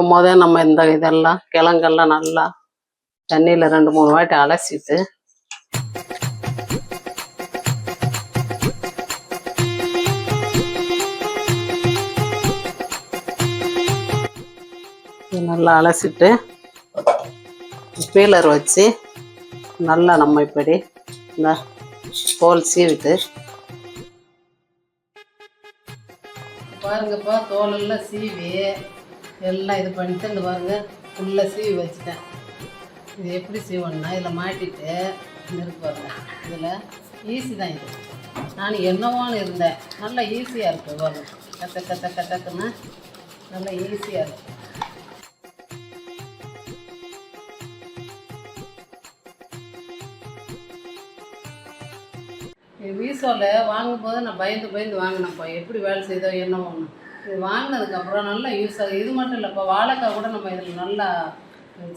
பார்க்கும் போதே நம்ம இந்த இதெல்லாம் கிழங்கெல்லாம் நல்லா தண்ணியில் 2-3 வாட்டி அலசிட்டு நல்லா அலசிட்டு பீலர் வச்சு நல்லா நம்ம இப்படி இந்த தோல் சீவிட்டு பாருங்கப்பா, தோலெல்லாம் சீவி எல்லாம் இது பண்ணிட்டு இந்த பாருங்க ஃபுல்லாக சீவி வச்சுட்டேன். இது எப்படி சீவணும்னா இதில் மாட்டிட்டு இருக்கு பாருங்க. இதில் ஈஸி தான் இது. நான் என்னவோன்னு இருந்தேன், நல்லா ஈஸியாக இருக்குது பாருங்க. கட்டக்குன்னா நல்லா ஈஸியாக இருக்குது. மீஷோவில் வாங்கும்போது நான் பயந்து வாங்கினேன்ப்பா. எப்படி வேலை செய்தோ என்ன ஒன்று. இது வாங்கினதுக்கப்புறம் நல்லா யூஸ் ஆகுது. இது மட்டும் இல்லைப்பா, வாழைக்காய் கூட நம்ம இதில் நல்லா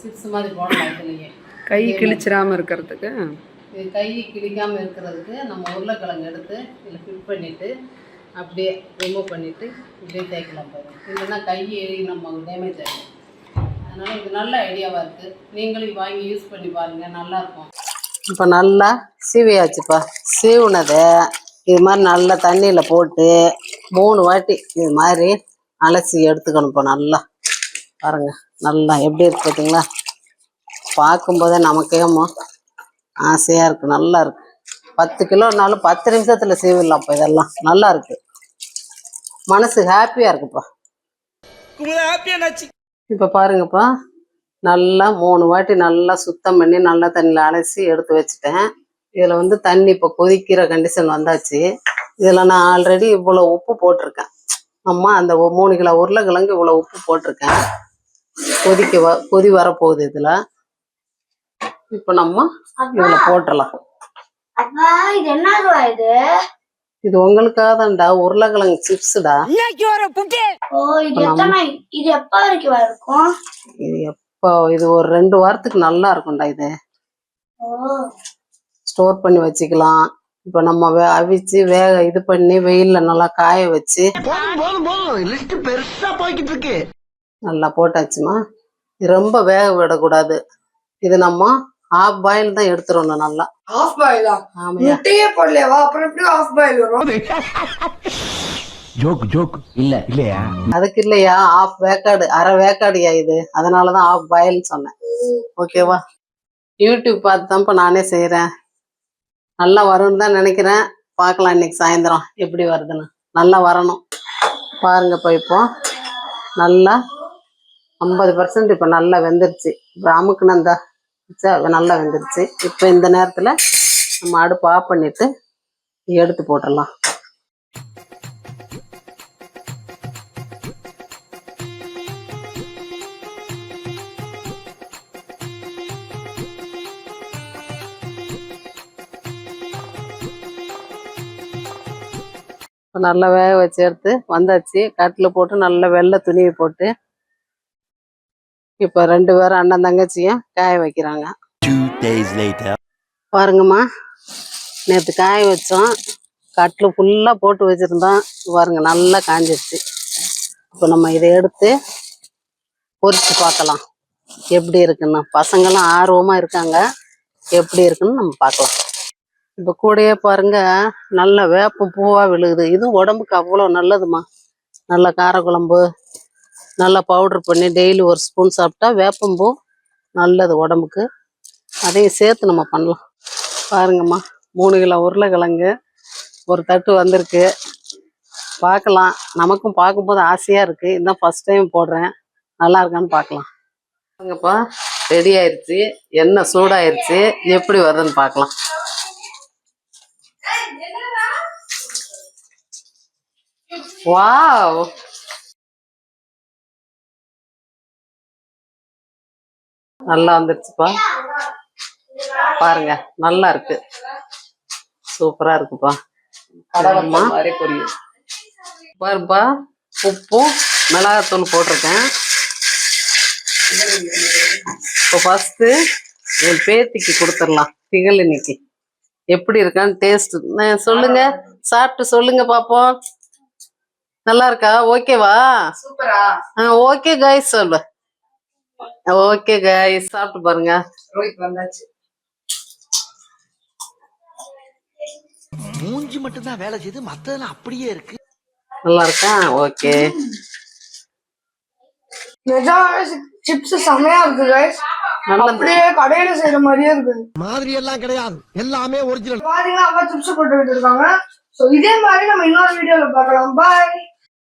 சிப்ஸ் மாதிரி போடலாம். இதுலேயே கை கிழிச்சிடாமல் இருக்கிறதுக்கு, இது கை கிழிக்காமல் இருக்கிறதுக்கு நம்ம உருளைக்கிழங்கு எடுத்து இதில் ஃபிட் பண்ணிவிட்டு அப்படியே ரிமூவ் பண்ணிவிட்டு இப்படியே தேய்க்கலாம் பாருங்க. இல்லைன்னா கை நம்ம டேமேஜ் ஆகிடும். அதனால் இது நல்ல ஐடியாவாக இருக்குது. நீங்களும் வாங்கி யூஸ் பண்ணி பாருங்கள், நல்லாயிருக்கும். இப்போ நல்லா சீவியாச்சுப்பா. சீவுனதை இது மாதிரி நல்லா தண்ணியில் போட்டு 3 வாட்டி இது மாதிரி அலசி எடுத்துக்கணும்ப்பா. நல்லா பாருங்க, நல்லா எப்படி இருக்கு பார்த்தீங்களா? பார்க்கும்போதே நமக்கே ஆசையாக இருக்குது. நல்லா இருக்கு. 10 கிலோனாலும் 10 நிமிஷத்தில் சீவிடலாம்ப்பா. இதெல்லாம் நல்லா இருக்கு, மனசு ஹாப்பியாக இருக்குப்பா. இப்போ பாருங்கப்பா, நல்லா 3 வாட்டி நல்லா சுத்தம் பண்ணி நல்லா தண்ணியில் அலசி எடுத்து வச்சுட்டேன். இதில் தண்ணி இப்போ கொதிக்கிற கண்டிஷன் வந்தாச்சு. இதில் நான் ஆல்ரெடி இவ்வளோ உப்பு போட்டிருக்கேன். அந்த 3 கிலோ உருளைக்கிழங்கு இவ்வளோ உப்பு போட்டிருக்கேன். கொதி வரப்போகுது. இதில் இப்போ நம்ம இதில் போட்டுடலாம். இது உங்களுக்காக தான்டா, உருளைக்கிழங்கு சிப்ஸ்டா. இது ஒரு 2 வாரத்துக்கு நல்லா இருக்கும்டா. இது ஸ்டோர் பண்ணி வச்சுக்கலாம். இப்போ நம்ம அவிச்சு இது பண்ணி வெயில்ல நல்லா காய வச்சு நல்லா போட்டாச்சுமா. இது ரொம்ப வேக விடக்கூடாது. இது நம்ம ஹாஃப் பாயில் தான் எடுத்துடணும். நல்லா ஹாஃப் பாயிலா? முட்டையே போடலையா? அப்புறம் எப்படி ஹாஃப் பாயில் வரும்? ஜோக் இல்லையா? அதுக்கு இல்லையா, ஆஃப் வேக்காடு, அரை வேக்காடுயா இது. அதனாலதான் ஆஃப் பாயில்னு சொன்னேன். ஓகேவா? யூடியூப் பார்த்து தான்ப்பா நானே செய்யறேன். நல்லா வரும்னு தான் நினைக்கிறேன். பார்க்கலாம் இன்னைக்கு சாயந்தரம் எப்படி வருதுன்னு. நல்லா வரணும் பாருங்கப்பா. இப்போ நல்லா 50% இப்போ நல்லா வெந்துருச்சு. இப்போ அமுக்குன்னு அந்த நல்லா வெந்துருச்சு. இப்போ இந்த நேரத்தில் நம்ம அடுப்பு ஆஃப் பண்ணிட்டு எடுத்து போட்டுடலாம். நல்லா வேக வச்சு எடுத்து வந்தாச்சு. கட்டில் போட்டு நல்லா வெள்ளை துணியை போட்டு இப்போ 2 பேரும் அண்ணன் தங்கச்சியும் காய வைக்கிறாங்க. பாருங்கம்மா, நேற்று காய வச்சோம். கட்டில் ஃபுல்லாக போட்டு வச்சுருந்தோம். பாருங்க நல்லா காஞ்சிருச்சு. இப்போ நம்ம இதை எடுத்து பொரிச்சு பார்க்கலாம் எப்படி இருக்குன்னு. பசங்களாம் ஆர்வமாக இருக்காங்க, எப்படி இருக்குன்னு நம்ம பார்க்கலாம். இப்போ கூடயே பாருங்க நல்ல வேப்பம் பூவா விழுகுது. இதுவும் உடம்புக்கு அவ்வளோ நல்லதுமா. நல்ல காரக்குழம்பு நல்லா பவுடர் பண்ணி டெய்லி 1 ஸ்பூன் சாப்பிட்டா வேப்பம்பூ நல்லது உடம்புக்கு. அதையும் சேர்த்து நம்ம பண்ணலாம். பாருங்கம்மா, 3 கிலோ உருளைக்கிழங்கு ஒரு தட்டு வந்திருக்கு. பார்க்கலாம், நமக்கும் பார்க்கும்போது ஆசையாக இருக்குது. இதுதான் ஃபர்ஸ்ட் டைம் போடுறேன். நல்லா இருக்கான்னு பார்க்கலாம். பாருங்கப்பா, ரெடி ஆயிடுச்சு. எண்ணெய் சூடாயிருச்சு. எப்படி வருதுன்னு பார்க்கலாம். வாவ், நல்லா வந்துருச்சுப்பா. பாருங்க நல்லா இருக்கு, சூப்பரா இருக்குப்பா. பாருப்பா, உப்பும் மிளகாத்தூள் போட்டிருக்கேன். இப்போ ஃபர்ஸ்ட் என் பேத்திக்கு கொடுத்துடலாம். திகழ் இன்னைக்கு எப்படி இருக்கான்னு டேஸ்ட் சொல்லுங்க, சாப்பிட்டு சொல்லுங்க பாப்போம். நல்லா இருக்கா? ஓகேவா? சூப்பரா? ஓகே கைஸ் சொல்லு. ஓகே கைஸ், சாப்பிட்டு பாருங்க. ரோஹித் வந்தாச்சு. மூஞ்சி மட்டும் தான் வேலை செய்து, மத்ததெல்லாம் அப்படியே இருக்கு. நல்லா இருக்கா? ஓகே. நிஜமாவே சிப்ஸ் செமையா இருக்கு கைஸ். அப்படியே கடையில செய்யற மாதிரியே இருக்கு. மாதிரி எல்லாம் கிடையாது, எல்லாமே ஒரிஜினல். பாத்தீங்கன்னா அப்பா சிப்ஸ் போட்டு வச்சிருக்காங்க. சோ இதே மாதிரி நம்ம இன்னொரு வீடியோல பார்க்கலாம். பாய்.